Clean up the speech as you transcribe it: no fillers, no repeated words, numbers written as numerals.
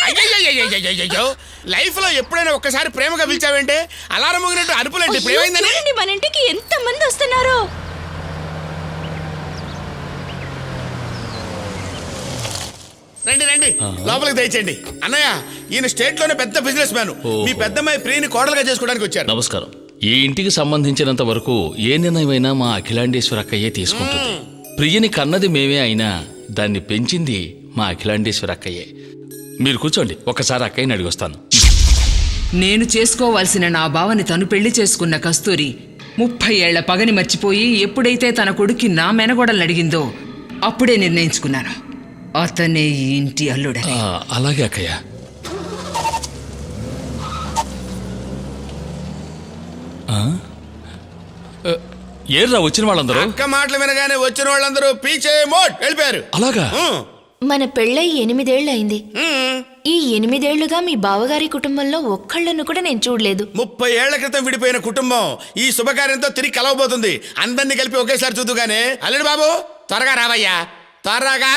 అయ్యో లైఫ్ లో ఎప్పుడైనా ఒక్కసారి ప్రేమగా పిలిచావంటే అలారం మోగినట్టు అరుపులంటే ఇప్పుడు ఏమైందని? చూడండి మన ఇంటికి ఎంత మంది వస్తున్నారు. రండి రండి లోపలికి దయచేయండి. అన్నయ్య ఈయన స్టేట్ లోనే పెద్ద బిజినెస్ మ్యాన్. మీ పెద్దమ్మాయి ప్రియని కోడలుగా చేసుకోవడానికి వచ్చారు. నమస్కారం. ఈ ఇంటికి సంబంధించినంత వరకు ఏ నిర్ణయమైనా మా అఖిలాండేశ్వర అక్కయ్యే తీసుకుంటుంది. ప్రియని కన్నది మేమే అయినా దాన్ని పెంచింది మా అఖిలాండేశ్వర అక్కయ్యే. మీరు కూర్చోండి, ఒక్కసారి అక్కయ్యని అడిగొస్తాను. నేను చేసుకోవాల్సిన నా బావని తను పెళ్లి చేసుకున్న కస్తూరి 30 ఏళ్ల పగని మర్చిపోయి ఎప్పుడైతే తన కొడుక్కి నా మెనగొడలు అడిగిందో అప్పుడే నిర్ణయించుకున్నాను, అతనే ఈ ఇంటి అల్లుడని. అలాగే అక్కయ్య. ఏర్రా వచ్చిన వాళ్ళందరూ? అక్క మాటలు వినగానే వచ్చిన వాళ్ళందరూ పీచే మోడ్ వెళ్ళిపోయారు. అలాగా? మన పెళ్ళై 8 ఏళ్ళు అయింది. ఈ 8 ఏళ్లుగా మీ బావగారి కుటుంబంలో ఒక్కళ్ళను కూడా నేను చూడలేదు. 30 ఏళ్ల క్రితం విడిపోయిన కుటుంబం ఈ శుభకార్యంతో తిరిగి కలవబోతుంది. అందరినీ కలిపి ఒకేసారి చూద్దుగానే. అల్లుడు బాబు త్వరగా రావయ్యా, త్వరగా